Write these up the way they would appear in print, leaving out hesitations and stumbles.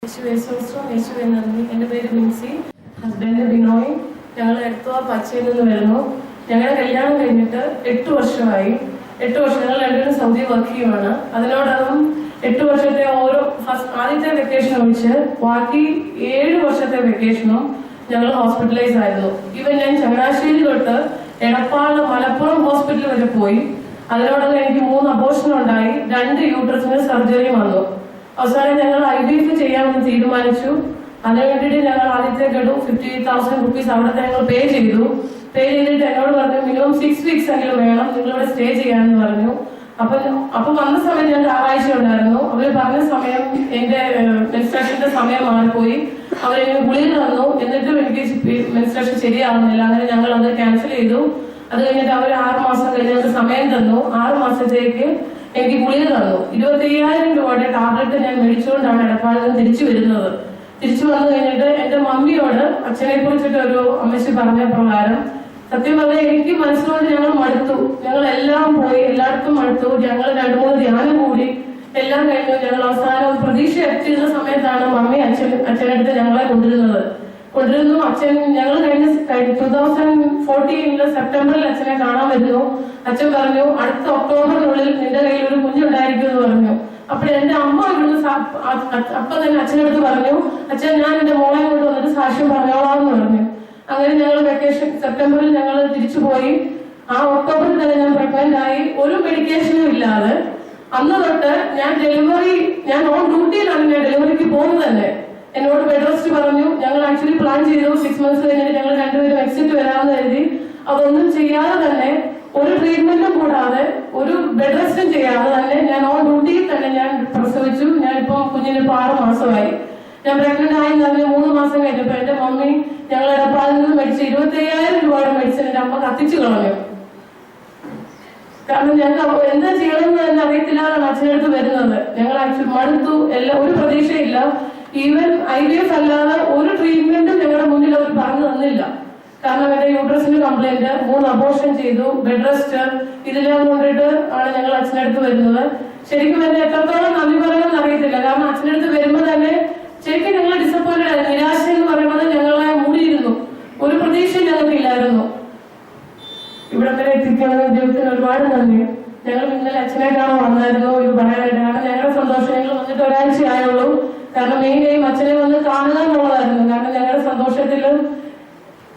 യേശുവെ നന്ദി. എൻ്റെ പേര് ബിൻസി, ഹസ്ബൻഡ് ബിനോയ്. ഞങ്ങൾ എടത്തുവ പച്ചയിൽ നിന്ന് വരുന്നു. ഞങ്ങളുടെ കല്യാണം കഴിഞ്ഞിട്ട് 8 വർഷമായി. 8 വർഷം ഞങ്ങൾ രണ്ടുപേരും സൗദി വർക്ക് ചെയ്യുവാണ്. അതിനോടകം 8 വർഷത്തെ ആദ്യത്തെ വെക്കേഷൻ ഒഴിച്ച് ബാക്കി 7 വർഷത്തെ വെക്കേഷനും ഞങ്ങൾ ഹോസ്പിറ്റലൈസ് ആയിരുന്നു. ഇവൻ ഞാൻ ചങ്ങനാശ്ശേരി തൊട്ട് എടപ്പാള് മലപ്പുറം ഹോസ്പിറ്റൽ വരെ പോയി. അതിനോടകം എനിക്ക് 3 അബോർഷൻ ഉണ്ടായി, 2 യൂട്രസിന് സർജറി വന്നു. അവസാനം ഞങ്ങൾ IVF ചെയ്യാമെന്ന് തീരുമാനിച്ചു. അതിനു വേണ്ടിയിട്ട് ഞങ്ങൾ ആദ്യത്തെ ഗഡു 50,000 റുപ്പീസ് അവിടുത്തെ ഞങ്ങൾ പേ ചെയ്തിട്ട് എന്നോട് പറഞ്ഞു മിനിമം 6 വീക്സ് എങ്കിലും വേണം നിങ്ങളിവിടെ സ്റ്റേ ചെയ്യാമെന്ന് പറഞ്ഞു. അപ്പൊ വന്ന സമയം ഞങ്ങൾക്ക് ആറാഴ്ച ഉണ്ടായിരുന്നു. അവര് പറഞ്ഞ സമയം എന്റെ മെൻസ്ട്രേഷന്റെ സമയം മാറിപ്പോയി. അവരെനിക്ക് ഗുളിക തന്നു, എന്നിട്ടും എനിക്ക് മെൻസ്ട്രേഷൻ ശരിയാവുന്നില്ല. അങ്ങനെ ഞങ്ങൾ അത് ക്യാൻസൽ ചെയ്തു. അത് കഴിഞ്ഞിട്ട് അവർ 6 മാസം കഴിഞ്ഞ് ഞങ്ങൾക്ക് സമയം തന്നു. 6 മാസത്തേക്ക് എനിക്ക് ഗുളിക തന്നു. 25,000 രൂപയുടെ ടാബ്ലറ്റ് ഞാൻ മേടിച്ചുകൊണ്ടാണ് എടപ്പാളിൽ നിന്ന് തിരിച്ചു വരുന്നത്. തിരിച്ചു വന്നു കഴിഞ്ഞിട്ട് എന്റെ മമ്മിയോട് അച്ഛനെ കുറിച്ചിട്ട് ഒരു അമ്മച്ചി പറഞ്ഞ പ്രകാരം സത്യം പറഞ്ഞാൽ എനിക്ക് മനസ്സിലോട്ട് ഞങ്ങൾ മടുത്തു. ഞങ്ങൾ എല്ലാം പോയി, എല്ലായിടത്തും മടുത്തു. ഞങ്ങൾ 2-3 ധ്യാനം കൂടി എല്ലാം കഴിഞ്ഞു. ഞങ്ങൾ അവസാനം പ്രതീക്ഷ എത്തിയിരുന്ന സമയത്താണ് മമ്മി അച്ഛനടുത്ത് ഞങ്ങളെ കൊണ്ടിരുന്നു. അച്ഛൻ ഞങ്ങൾ കഴിഞ്ഞ 2014 സെപ്റ്റംബറിൽ അച്ഛനെ കാണാൻ വരുന്നു. അച്ഛൻ പറഞ്ഞു അടുത്ത ഒക്ടോബറിനുള്ളിൽ നിന്റെ കയ്യിൽ ഒരു കുഞ്ഞുണ്ടായിരിക്കും എന്ന് പറഞ്ഞു. അപ്പോൾ എന്റെ അമ്മ ഇവിടുന്ന് അപ്പൊ തന്നെ അച്ഛനടുത്ത് പറഞ്ഞു, അച്ഛൻ ഞാൻ എന്റെ മോളെ കൊണ്ട് വന്നിട്ട് സാക്ഷ്യം പറഞ്ഞോളാം എന്ന് പറഞ്ഞു. അങ്ങനെ ഞങ്ങൾ വെക്കേഷൻ സെപ്റ്റംബറിൽ ഞങ്ങൾ തിരിച്ചു പോയി. ആ ഒക്ടോബറിൽ തന്നെ ഞാൻ പ്രഗ്നന്റ് ആയി, ഒരു മെഡിക്കേഷനും ഇല്ലാതെ. അന്ന് തൊട്ട് ഞാൻ ഓൺ ഡ്യൂട്ടിയിലാണ് ഞാൻ ഡെലിവറിക്ക് പോകുന്നത് തന്നെ. എന്നോട് ബെഡ് റെസ്റ്റ് പറഞ്ഞു. ഞങ്ങൾ ആക്ച്വലി പ്ലാൻ ചെയ്തു 6 മന്ത്സ് കഴിഞ്ഞിട്ട് ഞങ്ങൾ രണ്ടുപേരും എക്സിറ്റ് വരാമെന്ന് കരുതി. അതൊന്നും ചെയ്യാതെ തന്നെ, ഒരു ട്രീറ്റ്മെന്റും കൂടാതെ, ഒരു ബെഡ് റെസ്റ്റും ചെയ്യാതെ തന്നെ ഞാൻ ഓൺ ഡ്യൂട്ടിയിൽ തന്നെ ഞാൻ പ്രസവിച്ചു. ഞാനിപ്പോ കുഞ്ഞിന് 6 മാസമായി. ഞാൻ പ്രഗ്നന്റ് ആയി തന്നെ 3 മാസം കഴിഞ്ഞപ്പോ എന്റെ മമ്മി ഞങ്ങൾ എടപ്പാളിൽ നിന്ന് മേടിച്ച് 25,000 രൂപയുടെ മെഡിസിൻ എന്റെ അമ്മ കത്തിച്ചു കളഞ്ഞു. കാരണം ഞങ്ങൾക്ക് എന്താ ചെയ്യണമെന്ന് തന്നെ അറിയത്തില്ലാതാണ് അച്ഛനടുത്ത് വരുന്നത്. ഞങ്ങൾ ആക്ച്വലി മടുത്തു. ഒരു പ്രതീക്ഷയില്ല. ഈവൻ IVF അല്ലാതെ ഒരു ട്രീറ്റ്മെന്റും ഞങ്ങളുടെ മുന്നിൽ അവർ പറഞ്ഞു തന്നില്ല. കാരണം എന്റെ യൂട്രസിന് കംപ്ലൈന്റ്, 3 അബോർഷൻ ചെയ്തു, ബെഡ് റെസ്റ്റ്, ഇതെല്ലാം കൊണ്ടിട്ട് ആണ് ഞങ്ങൾ അച്ഛനടുത്ത് വരുന്നത്. ശരിക്കും എന്നെ എത്രത്തോളം നന്ദി പറയണമെന്ന് അറിയത്തില്ല. കാരണം അച്ഛനടുത്ത് വരുമ്പോൾ തന്നെ ശരിക്കും ഞങ്ങൾ ഡിസപ്പോയിന്റഡ് ആയി. നിരാശ എന്ന് പറയുന്നത് ഞങ്ങളെ മൂടിയിരുന്നു. ഒരു പ്രതീക്ഷ ഞങ്ങൾക്കില്ലായിരുന്നു. ഇവിടെ വരെ എത്തിക്കുന്നത് ദൈവത്തിന് ഒരുപാട് നന്ദി. ഞങ്ങൾ ഇന്നലെ അച്ഛനെ കാണാൻ വന്നായിരുന്നു ഇത് പറയാനായിട്ട്. കാരണം ഞങ്ങളുടെ സന്തോഷം, ഞങ്ങൾ വന്നിട്ട് ഒരാഴ്ച ആയുള്ളൂ. കാരണം മെയിനായും അച്ഛനെ വന്ന് കാണുക എന്നുള്ളതായിരുന്നു. കാരണം ഞങ്ങളുടെ സന്തോഷത്തിൽ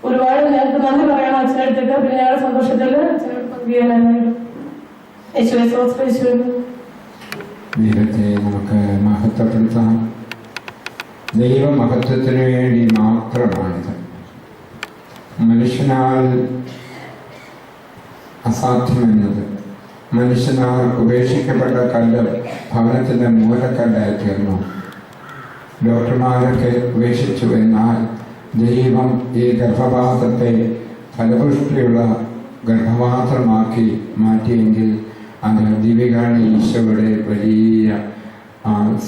ഒരുപാട് ഞങ്ങൾക്ക് നന്ദി പറയണം അച്ഛനെടുത്തിട്ട്. പിന്നെ ഞങ്ങളുടെ സന്തോഷത്തിൽ അച്ഛനോട് പങ്കുചെയ്യാനായിരുന്നു. ദൈവത്തെ നമുക്ക് മഹത്വപ്പെടുത്താം. ദൈവമഹത്വത്തിന് വേണ്ടി മാത്രമാണിത്. മനുഷ്യനാൽ അസാധ്യമെന്നത്, മനുഷ്യനാൽ ഉപേക്ഷിക്കപ്പെട്ട കല്ല് ഭവനത്തിന്റെ മൂലക്കല്ലായി തീർന്നു. ഡോക്ടർമാരൊക്കെ ഉപേക്ഷിച്ചു. എന്നാൽ ദൈവം ഈ ഗർഭപാത്രത്തെ ഫലപുഷ്ടിയുള്ള ഗർഭപാത്രമാക്കി മാറ്റിയെങ്കിൽ അത് ദൈവികാണ്, ഈശോയുടെ വലിയ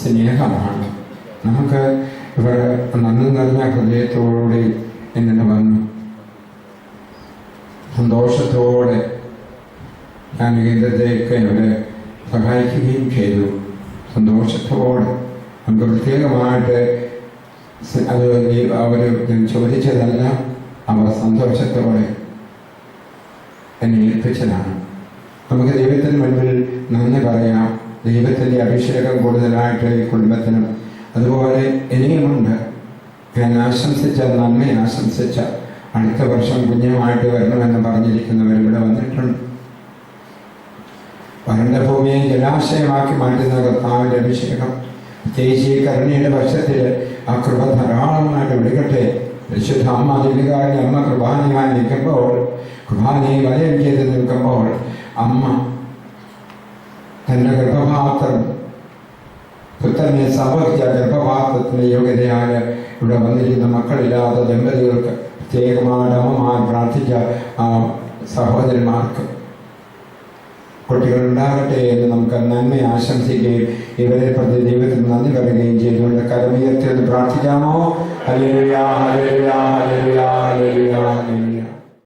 സ്നേഹമാണ്. നമുക്ക് ഇവിടെ നന്ദി നിറഞ്ഞ ഹൃദയത്തോടെ ഇങ്ങനെ വന്നു സന്തോഷത്തോടെ ഞാൻ കേന്ദ്രത്തെയൊക്കെ അവരെ സഹായിക്കുകയും ചെയ്തു. സന്തോഷത്തോടെ നമുക്ക് പ്രത്യേകമായിട്ട് അത് അവർ ചോദിച്ചതല്ല, അവർ സന്തോഷത്തോടെ എന്നെ ഏൽപ്പിച്ചതാണ്. നമുക്ക് ദൈവത്തിന് മുൻപിൽ നന്ദി പറയാം. ദൈവത്തിൻ്റെ അഭിഷേകം കൂടുതലായിട്ട് ഈ കുടുംബത്തിനും അതുപോലെ ഇനിയുമുണ്ട്. ഞാൻ ആശംസിച്ച നന്മ ആശംസിച്ച അടുത്ത വർഷം കുഞ്ഞുമായിട്ട് വരണമെന്ന് പറഞ്ഞിരിക്കുന്നവർ ഇവിടെ വന്നിട്ടുണ്ട്. വരണ്ട ഭൂമിയെ ജലാശയമാക്കി മാറ്റുന്ന കർത്താവിൻ്റെ അഭിഷേകം പ്രത്യേകിച്ച് ഈ കരുണയുടെ വർഷത്തിൽ ആ കൃപ ധാരാളമായിട്ട് വിളിക്കട്ടെ. പരിശുദ്ധ അമ്മ ദൈവികാരി അമ്മ കൃപാനിയായി നിൽക്കുമ്പോൾ, കൃപാനിയെ വലയം ചെയ്ത് നിൽക്കുമ്പോൾ, അമ്മ തൻ്റെ ഗർഭപാത്രം പുത്രനെ സംഭവിച്ച ഗർഭപാത്രത്തിൻ്റെ യോഗ്യതയാൽ ഇവിടെ വന്നിരിക്കുന്ന മക്കളില്ലാത്ത ദമ്പതികൾക്ക്, പ്രത്യേകമായ അമ്മമാർ പ്രാർത്ഥിച്ച സഹോദരന്മാർക്ക് കുട്ടികളുണ്ടാകട്ടെ എന്ന് നമുക്ക് നന്മ ആശംസിക്കുകയും ഇവരെ പ്രതി ദൈവത്തിന് നന്ദി പറയുകയും ചെയ്തുകൊണ്ട് കരമുയർത്തി ഒന്ന് പ്രാർത്ഥിക്കാമോ? Hallelujah hallelujah hallelujah hallelujah.